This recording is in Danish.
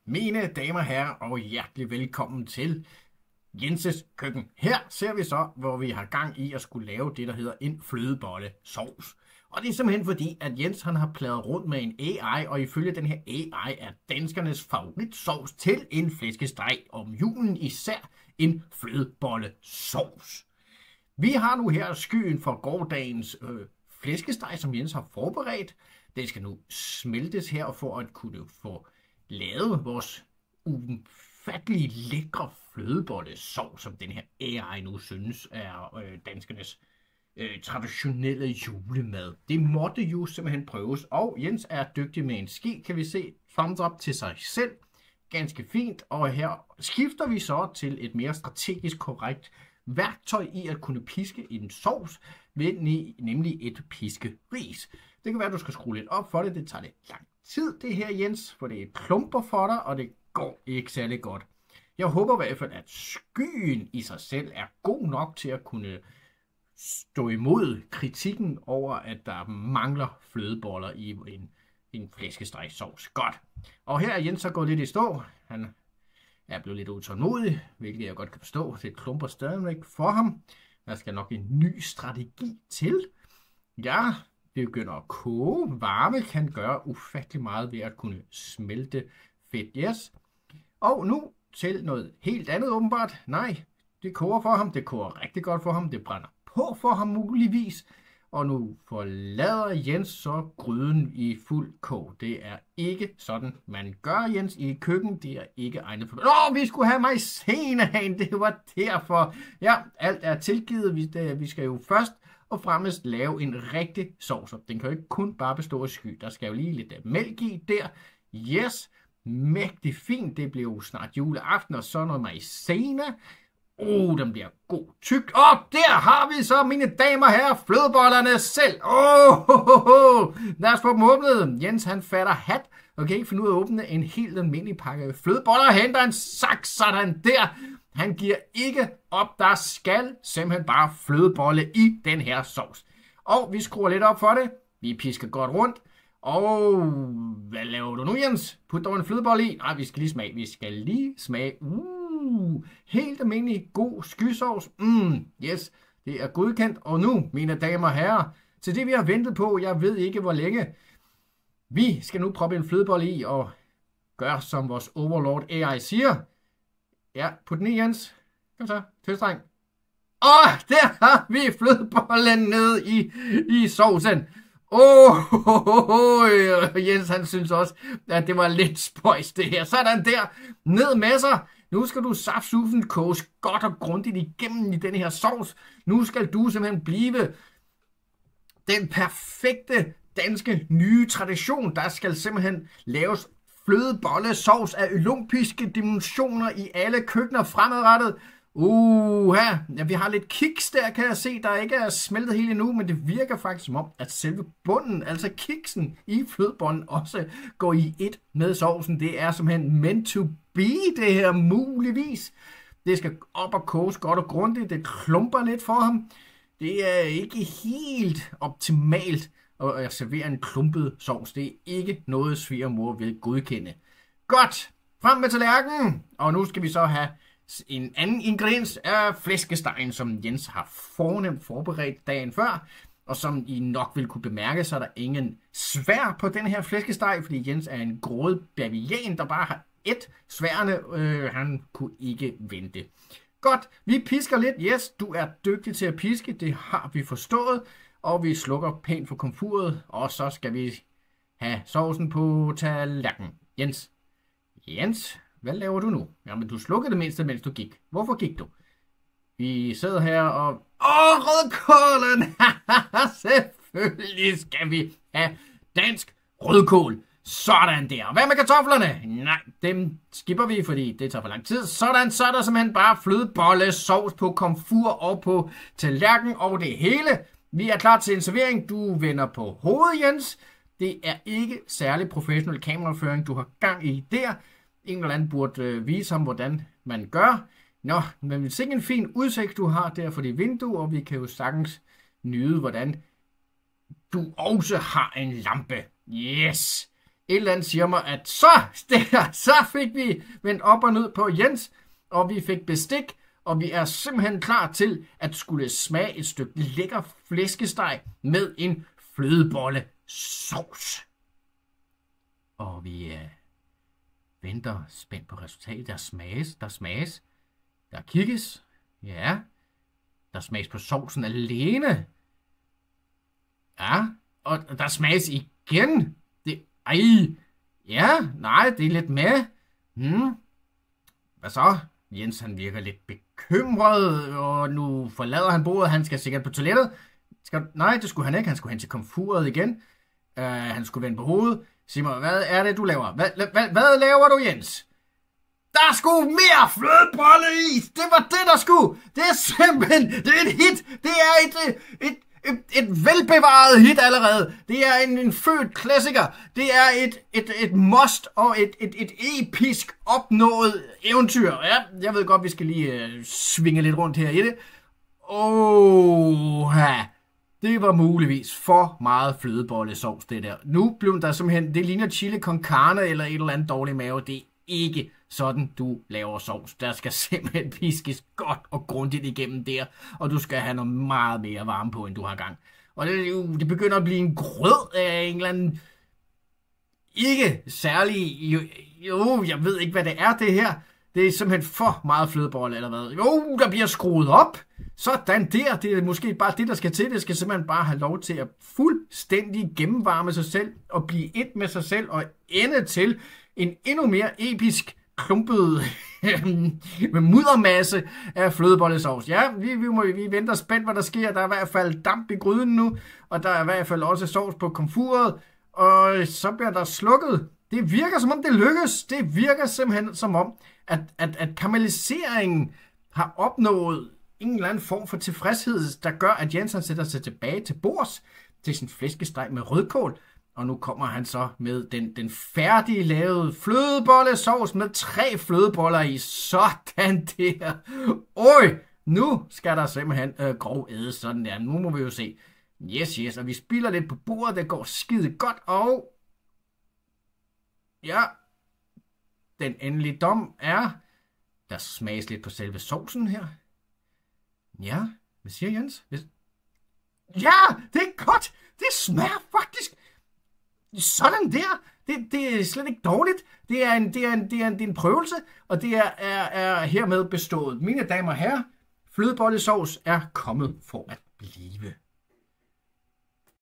Mine damer og herrer, og hjertelig velkommen til Jenses køkken. Her ser vi så, hvor vi har gang i at skulle lave det, der hedder en flødebolle sovs. Og det er simpelthen fordi, at Jens han har pladret rundt med en AI, og ifølge den her AI er danskernes favoritsovs til en flæskesteg om julen, især en flødebolle sovs. Vi har nu her skyen for gårdagens flæskesteg, som Jens har forberedt. Den skal nu smeltes her for at kunne få lavet vores ufattelige lækre flødebollesovs, som den her AI nu synes er danskernes traditionelle julemad. Det måtte jo simpelthen prøves, og Jens er dygtig med en ske, kan vi se. Thumbs up til sig selv. Ganske fint, og her skifter vi så til et mere strategisk korrekt værktøj i at kunne piske en sovs, nemlig et piskeris. Det kan være, at du skal skrue lidt op for det. Det tager lidt lang tid, det her, Jens, for det klumper for dig, og det går ikke særlig godt. Jeg håber i hvert fald, at skyen i sig selv er god nok til at kunne stå imod kritikken over, at der mangler flødeboller i en flæskestegsovs. Godt. Og her er Jens så gået lidt i stå. Han er blevet lidt utålmodig, hvilket jeg godt kan forstå. Det klumper stadigvæk for ham. Der skal nok en ny strategi til. Ja, det begynder at koge. Varme kan gøre ufattelig meget ved at kunne smelte fedt. Yes. Og nu til noget helt andet åbenbart. Nej, det koger for ham. Det koger rigtig godt for ham. Det brænder på for ham muligvis. Og nu forlader Jens så gryden i fuld kog. Det er ikke sådan, man gør, Jens, i køkken. Det er ikke egnet for... vi skulle have majsenaen. Det var derfor. Ja, alt er tilgivet. Vi skal jo først og fremmest lave en rigtig sovs. Den kan jo ikke kun bare bestå af sky. Der skal jo lige lidt mælk i der. Yes, mægtig fint. Det bliver jo snart juleaften, og så noget maizena. Den bliver god tyk. Der har vi så, mine damer og herrer, flødebollerne selv. Lad os få dem åbnet. Jens, han fatter hat. Okay, finde ud af at åbne en helt almindelig pakke flødeboller og henter en saks, sådan der. Han giver ikke op. Der skal simpelthen bare flødebolle i den her sovs. Og vi skruer lidt op for det. Vi pisker godt rundt. Og hvad laver du nu, Jens? Put dog en flødebolle i. Nej, vi skal lige smage. Helt almindelig god skysovs. Yes, det er godkendt. Og nu, mine damer og herrer, til det vi har ventet på, jeg ved ikke hvor længe. Vi skal nu proppe en flødebolle i og gøre som vores overlord AI siger. Ja, put den i, Jens. Kom så, tilstreng. Der har vi flødebollen nede i sovsen. Jens han synes også, at det var lidt spøjs det her. Sådan der, ned med sig. Nu skal du saftsusen koges godt og grundigt igennem i den her sovs. Nu skal du simpelthen blive den perfekte danske nye tradition. Der skal simpelthen laves flødebollesovs af olympiske dimensioner i alle køkkener fremadrettet. Ja, vi har lidt kiks der, kan jeg se, der ikke er smeltet helt endnu, men det virker faktisk som om, at selve bunden, altså kiksen i flødebollen, også går i et med sovsen. Det er simpelthen meant to be, det her muligvis. Det skal op og koges godt og grundigt, det klumper lidt for ham. Det er ikke helt optimalt at servere en klumpet sovs. Det er ikke noget svigermor vil godkende. Godt, frem med tallerkenen, og nu skal vi så have en anden ingrediens er flæskestegen, som Jens har fornemt forberedt dagen før, og som I nok vil kunne bemærke, så er der ingen svær på den her flæskesteg, fordi Jens er en grådet bavian, der bare har et sværne. Han kunne ikke vente. Godt, vi pisker lidt. Yes, du er dygtig til at piske, det har vi forstået, og vi slukker pænt for komfuret, og så skal vi have sovsen på tallerkenen. Jens, hvad laver du nu? Jamen, du slukkede det mindste, mens du gik. Hvorfor gik du? Vi sidder her og... rødkålen! Selvfølgelig skal vi have dansk rødkål. Sådan der. Hvad med kartoflerne? Nej, dem skipper vi, fordi det tager for lang tid. Sådan, så er der simpelthen bare flødebolle, sovs på komfur og på tallerken og det hele. Vi er klar til en servering. Du vender på hovedet, Jens. Det er ikke særlig professionel kameraføring, du har gang i der. En eller anden burde vise ham, hvordan man gør. Nå, men sikke en fin udsigt, du har der for det vindue, og vi kan jo sagtens nyde, hvordan du også har en lampe. Yes! et eller andet siger mig, at så fik vi vendt op og ned på Jens, og vi fik bestik, og vi er simpelthen klar til at skulle smage et stykke lækker flæskesteg med en flødebolle sovs. Og vi venter spændt på resultatet. Der smages, der kigges, ja, der smages på sovsen alene. Ja, og der smages igen. Det er lidt med. Hvad så? Jens han virker lidt bekymret, og nu forlader han bordet. Han skal sikkert på toilettet. Nej, det skulle han ikke. Han skulle hen til komfuret igen. Han skulle vende på hovedet. Sig mig, hvad er det, du laver? Hvad laver du, Jens? Der skulle mere flødebolle i! Det var det, der skulle! Det er simpelthen... Det er et hit! Det er et velbevaret hit allerede. Det er en født klassiker. Det er et must og et episk opnået eventyr. Ja, jeg ved godt, vi skal lige svinge lidt rundt her i det. Det var muligvis for meget flødebollesovs, det der. Nu blev der simpelthen... Det ligner chili con carne eller et eller andet dårlig mave. Det er ikke sådan, du laver sovs. Der skal simpelthen piskes godt og grundigt igennem der, og du skal have noget meget mere varme på, end du har gang. Og det begynder at blive en grød af en eller anden... Ikke særlig... jeg ved ikke, hvad det er, det her. Det er simpelthen for meget flødebolle, eller hvad? Der bliver skruet op. Sådan der. Det er måske bare det, der skal til. Det skal simpelthen bare have lov til at fuldstændig gennemvarme sig selv, og blive et med sig selv, og ende til en endnu mere episk klumpet med muddermasse af flødebollesovs. Ja, vi venter spændt, hvad der sker. Der er i hvert fald damp i gryden nu, og der er i hvert fald også sovs på komfuret, og så bliver der slukket. Det virker som om det lykkes. Det virker simpelthen som om, at karamelliseringen har opnået en eller anden form for tilfredshed, der gør, at Jensen sætter sig tilbage til bords til sin flæskesteg med rødkål. Og nu kommer han så med den færdige lavede flødebollesovs med 3 flødeboller i. Sådan der. Nu skal der simpelthen grov ædes sådan der. Nu må vi jo se. Yes, og vi spiller lidt på bordet. Det går skide godt, og... Ja, den endelige dom er... Der smages lidt på selve sovsen her. Ja, hvad siger Jens? Ja, det er godt. Det smager faktisk... Sådan der. Det er slet ikke dårligt. Det er en prøvelse, og det er hermed bestået. Mine damer og herrer, flødebollesovs er kommet for at blive.